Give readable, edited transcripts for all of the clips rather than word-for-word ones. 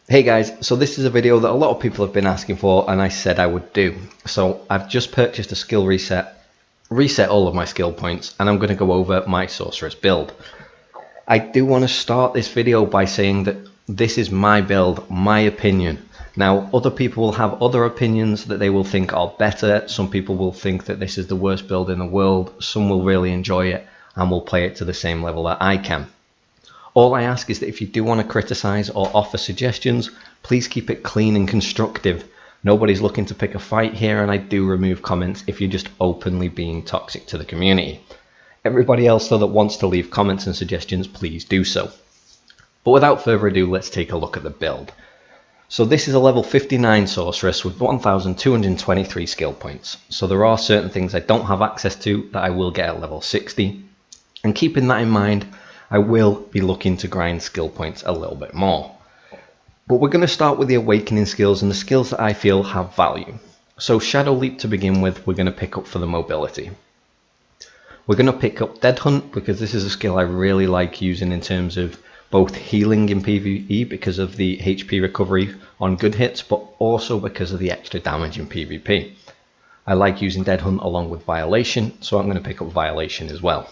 Hey guys, so this is a video that a lot of people have been asking for and I said I would do. So I've just purchased a skill reset all of my skill points, and I'm going to go over my Sorceress build. I do want to start this video by saying that this is my build, my opinion. Now other people will have other opinions that they will think are better. Some people will think that this is the worst build in the world. Some will really enjoy it and will play it to the same level that I can. All I ask is that if you do want to criticize or offer suggestions, please keep it clean and constructive. Nobody's looking to pick a fight here, and I do remove comments if you're just openly being toxic to the community. Everybody else though that wants to leave comments and suggestions, please do so. But without further ado, let's take a look at the build. So this is a level 59 Sorceress with 1223 skill points. So there are certain things I don't have access to that I will get at level 60. And keeping that in mind, I will be looking to grind skill points a little bit more. But we're going to start with the awakening skills and the skills that I feel have value. So Shadow Leap to begin with, we're going to pick up for the mobility. We're going to pick up Dead Hunt because this is a skill I really like using in terms of both healing in PvE because of the HP recovery on good hits, but also because of the extra damage in PvP. I like using Dead Hunt along with Violation, so I'm going to pick up Violation as well.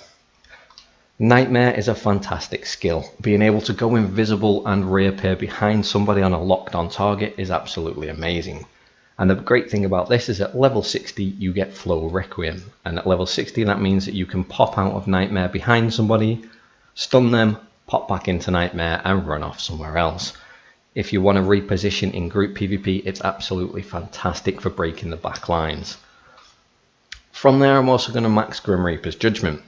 Nightmare is a fantastic skill. Being able to go invisible and reappear behind somebody on a locked on target is absolutely amazing. And the great thing about this is at level 60 you get Flow Requiem, and at level 60 that means that you can pop out of Nightmare behind somebody, stun them, pop back into Nightmare and run off somewhere else. If you want to reposition in group PvP, it's absolutely fantastic for breaking the back lines. From there I'm also going to max Grim Reaper's Judgment.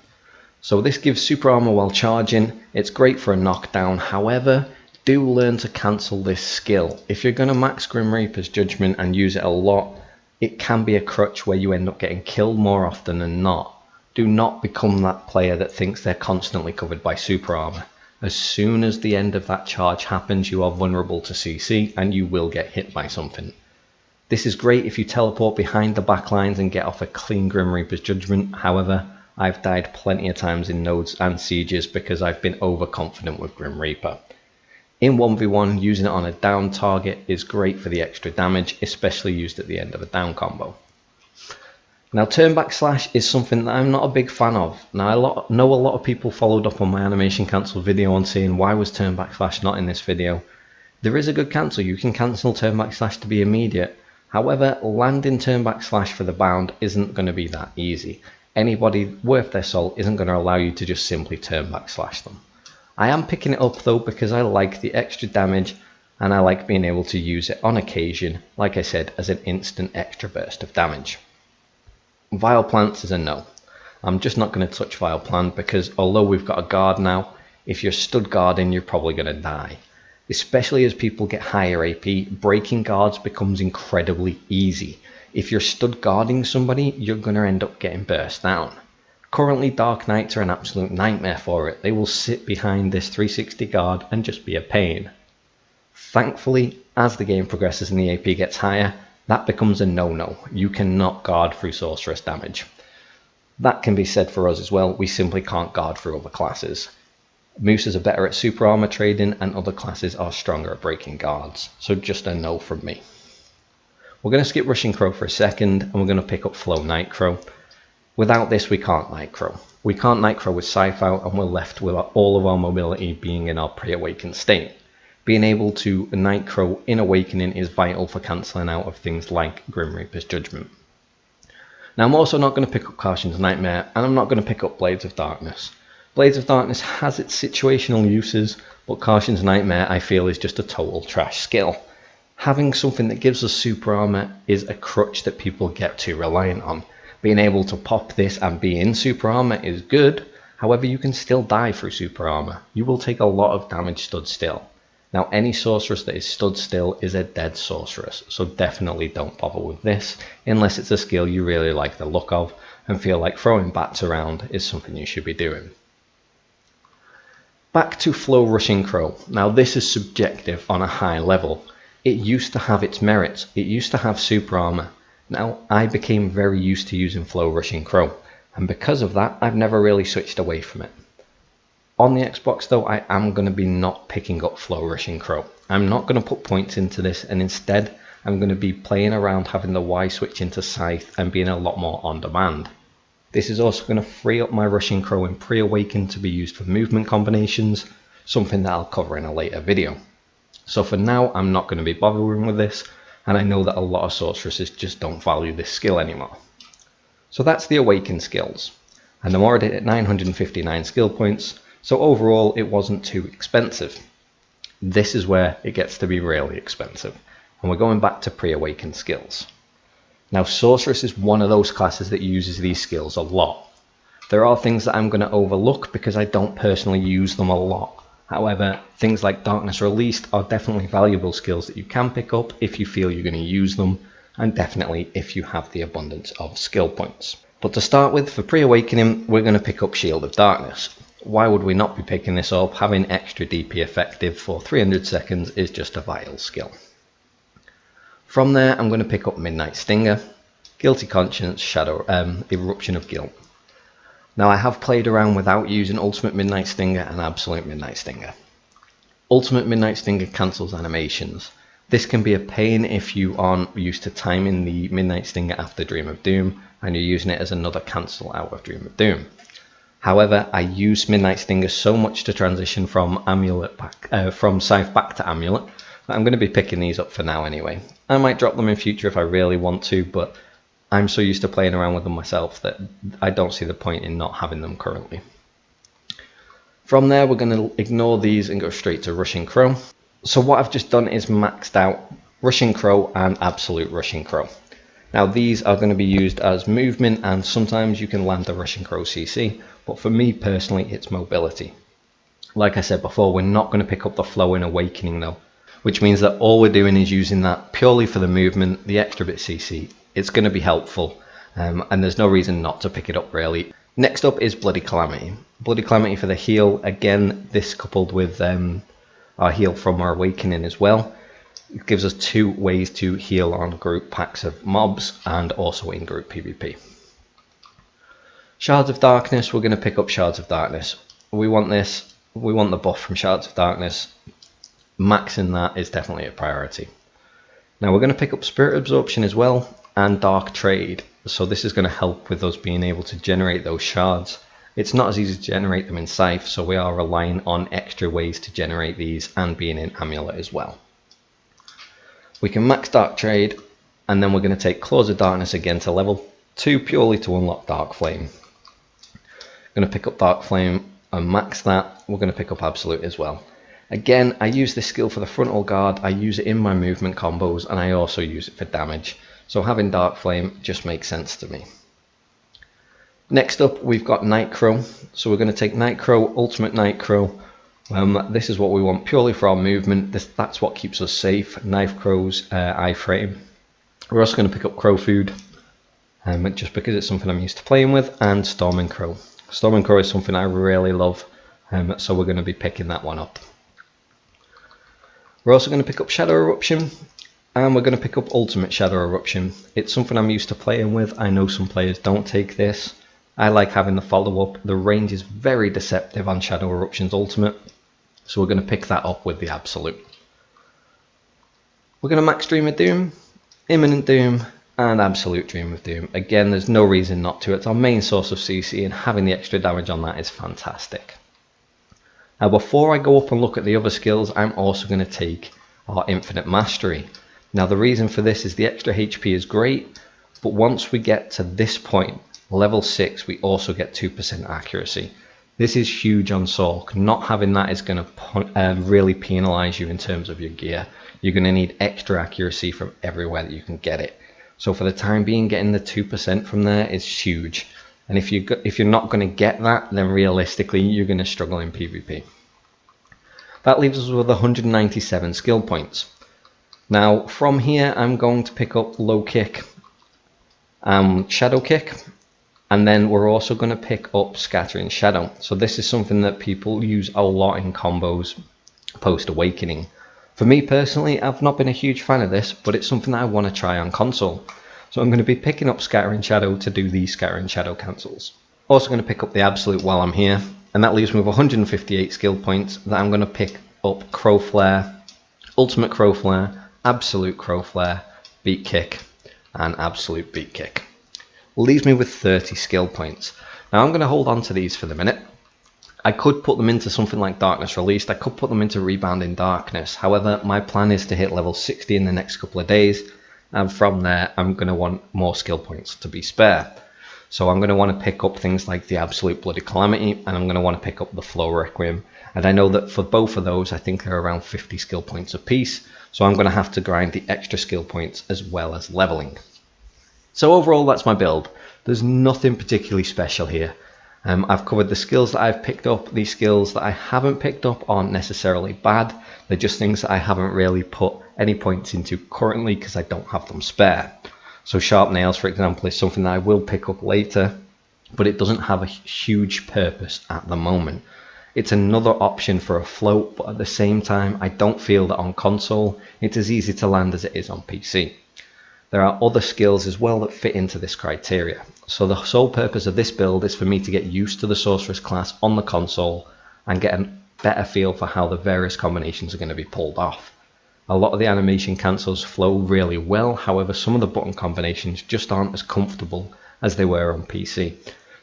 So this gives super armor while charging. It's great for a knockdown. However, do learn to cancel this skill. If you're going to max Grim Reaper's Judgment and use it a lot, it can be a crutch where you end up getting killed more often than not. Do not become that player that thinks they're constantly covered by super armor. As soon as the end of that charge happens, you are vulnerable to CC and you will get hit by something. This is great if you teleport behind the backlines and get off a clean Grim Reaper's Judgment. However, I've died plenty of times in nodes and sieges because I've been overconfident with Grim Reaper. In 1v1, using it on a down target is great for the extra damage, especially used at the end of a down combo. Now turn back slash is something that I'm not a big fan of. Now I know a lot of people followed up on my animation cancel video on saying why was turn back slash not in this video. There is a good cancel. You can cancel turn back slash to be immediate. However, landing turn back slash for the bound isn't going to be that easy. Anybody worth their salt isn't going to allow you to just simply turn back slash them. I am picking it up though because I like the extra damage and I like being able to use it on occasion, like I said, as an instant extra burst of damage. Vile Plants is a no. I'm just not going to touch Vile Plant because although we've got a guard now, if you're stood guarding you're probably going to die. Especially as people get higher AP, breaking guards becomes incredibly easy. If you're stood guarding somebody, you're going to end up getting burst down. Currently, Dark Knights are an absolute nightmare for it. They will sit behind this 360 guard and just be a pain. Thankfully, as the game progresses and the AP gets higher, that becomes a no-no. You cannot guard through Sorceress damage. That can be said for us as well. We simply can't guard through other classes. Mooses are better at super armor trading and other classes are stronger at breaking guards. So just a no from me. We're going to skip Rushing Crow for a second and we're going to pick up Flow Nightcrow. Without this we can't Nightcrow. We can't Nightcrow with Scythe out and we're left with all of our mobility being in our pre-awakened state. Being able to Nightcrow in Awakening is vital for cancelling out of things like Grim Reaper's Judgment. Now I'm also not going to pick up Carshin's Nightmare and I'm not going to pick up Blades of Darkness. Blades of Darkness has its situational uses, but Carshin's Nightmare I feel is just a total trash skill. Having something that gives us super armor is a crutch that people get too reliant on. Being able to pop this and be in super armor is good, however you can still die through super armor. You will take a lot of damage stood still. Now any sorceress that is stood still is a dead sorceress, so definitely don't bother with this unless it's a skill you really like the look of and feel like throwing bats around is something you should be doing. Back to Flow Rushing Crow. Now this is subjective on a high level. It used to have its merits. It used to have super armor. Now I became very used to using Flow Rushing Crow, and because of that I've never really switched away from it. On the Xbox though, I am going to be not picking up Flow Rushing Crow. I'm not going to put points into this, and instead I'm going to be playing around having the Y switch into Scythe and being a lot more on demand. This is also going to free up my Rushing Crow in Pre-Awaken to be used for movement combinations, something that I'll cover in a later video. So for now, I'm not going to be bothering with this, and I know that a lot of sorceresses just don't value this skill anymore. So that's the Awaken skills, and I'm already at 959 skill points, so overall it wasn't too expensive. This is where it gets to be really expensive, and we're going back to Pre-Awaken skills. Now Sorceress is one of those classes that uses these skills a lot. There are things that I'm going to overlook because I don't personally use them a lot. However, things like Darkness Released are definitely valuable skills that you can pick up if you feel you're going to use them, and definitely if you have the abundance of skill points. But to start with, for Pre-Awakening, we're going to pick up Shield of Darkness. Why would we not be picking this up? Having extra DP effective for 300 seconds is just a vital skill. From there, I'm going to pick up Midnight Stinger, Guilty Conscience, Eruption of Guilt. Now I have played around without using Ultimate Midnight Stinger and Absolute Midnight Stinger. Ultimate Midnight Stinger cancels animations. This can be a pain if you aren't used to timing the Midnight Stinger after Dream of Doom and you're using it as another cancel out of Dream of Doom. However, I use Midnight Stinger so much to transition from Scythe back to Amulet that I'm going to be picking these up for now anyway. I might drop them in future if I really want to, but I'm so used to playing around with them myself that I don't see the point in not having them currently. From there, we're going to ignore these and go straight to Rushing Crow. So what I've just done is maxed out Rushing Crow and Absolute Rushing Crow. Now these are going to be used as movement, and sometimes you can land a Rushing Crow CC, but for me personally it's mobility. Like I said before, we're not going to pick up the Flow in Awakening though, which means that all we're doing is using that purely for the movement, the extra bit CC. It's going to be helpful, and there's no reason not to pick it up really. Next up is Bloody Calamity. Bloody Calamity for the heal. Again, this coupled with our heal from our Awakening as well. It gives us 2 ways to heal on group packs of mobs and also in group PvP. Shards of Darkness, we're going to pick up Shards of Darkness. We want this, we want the buff from Shards of Darkness. Maxing that is definitely a priority. Now we're going to pick up Spirit Absorption as well, and Dark Trade. So this is going to help with us being able to generate those shards. It's not as easy to generate them in Scythe, so we are relying on extra ways to generate these and being in Amulet as well. We can max Dark Trade, and then we're going to take Claws of Darkness again to level 2 purely to unlock Dark Flame. Going to pick up Dark Flame and max that. We're going to pick up Absolute as well. Again, I use this skill for the frontal guard, I use it in my movement combos, and I also use it for damage. So having Dark Flame just makes sense to me. Next up, we've got Night Crow. So we're going to take Night Crow, Ultimate Night Crow. This is what we want purely for our movement. That's what keeps us safe. Knife Crow's iframe. We're also going to pick up Crow Food, just because it's something I'm used to playing with, and Storming Crow. Storming Crow is something I really love, so we're going to be picking that one up. We're also going to pick up Shadow Eruption, and we're going to pick up Ultimate Shadow Eruption. It's something I'm used to playing with. I know some players don't take this. I like having the follow-up. The range is very deceptive on Shadow Eruption's Ultimate, so we're going to pick that up with the Absolute. We're going to max Dream of Doom, Imminent Doom, and Absolute Dream of Doom. Again, there's no reason not to. It's our main source of CC, and having the extra damage on that is fantastic. Now before I go up and look at the other skills, I'm also going to take our Infinite Mastery. Now the reason for this is the extra HP is great, but once we get to this point, level 6, we also get 2% accuracy. This is huge on Sorc. Not having that is going to really penalise you in terms of your gear. You're going to need extra accuracy from everywhere that you can get it. So for the time being, getting the 2% from there is huge. And if you're not going to get that, then realistically you're going to struggle in PvP. That leaves us with 197 skill points. Now from here I'm going to pick up Low Kick, Shadow Kick, and then we're also going to pick up Scattering Shadow. So this is something that people use a lot in combos post Awakening. For me personally, I've not been a huge fan of this, but it's something that I want to try on console. So I'm going to be picking up Scattering Shadow to do these Scattering Shadow cancels. Also going to pick up the Absolute while I'm here. And that leaves me with 158 skill points that I'm going to pick up Crow Flare, Ultimate Crow Flare, Absolute Crow Flare, Beat Kick, and Absolute Beat Kick. Leaves me with 30 skill points. Now I'm going to hold on to these for the minute. I could put them into something like Darkness Released. I could put them into Rebounding Darkness. However, my plan is to hit level 60 in the next couple of days. And from there, I'm going to want more skill points to be spare. So I'm going to want to pick up things like the Absolute Bloody Calamity, and I'm going to want to pick up the Flow Requiem. And I know that for both of those, I think they're around 50 skill points apiece. So I'm going to have to grind the extra skill points as well as leveling. So overall, that's my build. There's nothing particularly special here. I've covered the skills that I've picked up. These skills that I haven't picked up aren't necessarily bad. They're just things that I haven't really put any points into currently because I don't have them spare. So Sharp Nails, for example, is something that I will pick up later, but it doesn't have a huge purpose at the moment. It's another option for a float, but at the same time, I don't feel that on console it's as easy to land as it is on PC. There are other skills as well that fit into this criteria. So the sole purpose of this build is for me to get used to the Sorceress class on the console and get a better feel for how the various combinations are going to be pulled off. A lot of the animation cancels flow really well, however some of the button combinations just aren't as comfortable as they were on PC.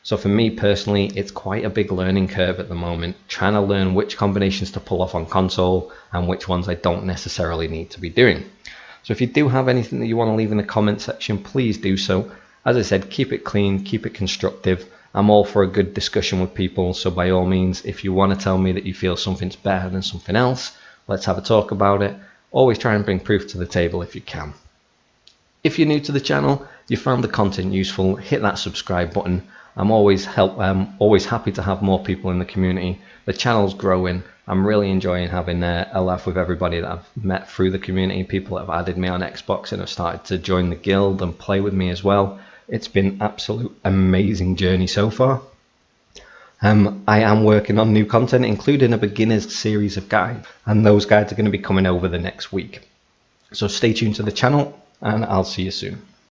So for me personally, it's quite a big learning curve at the moment, trying to learn which combinations to pull off on console and which ones I don't necessarily need to be doing. So if you do have anything that you want to leave in the comment section, please do so. As I said, keep it clean, keep it constructive. I'm all for a good discussion with people, so by all means, if you want to tell me that you feel something's better than something else, let's have a talk about it. Always try and bring proof to the table if you can. If you're new to the channel, you found the content useful, hit that subscribe button. I'm always happy to have more people in the community. The channel's growing. I'm really enjoying having a laugh with everybody that I've met through the community, people that have added me on Xbox and have started to join the guild and play with me as well. It's been an absolute amazing journey so far. I am working on new content, including a beginner's series of guides, and those guides are going to be coming over the next week. So stay tuned to the channel, and I'll see you soon.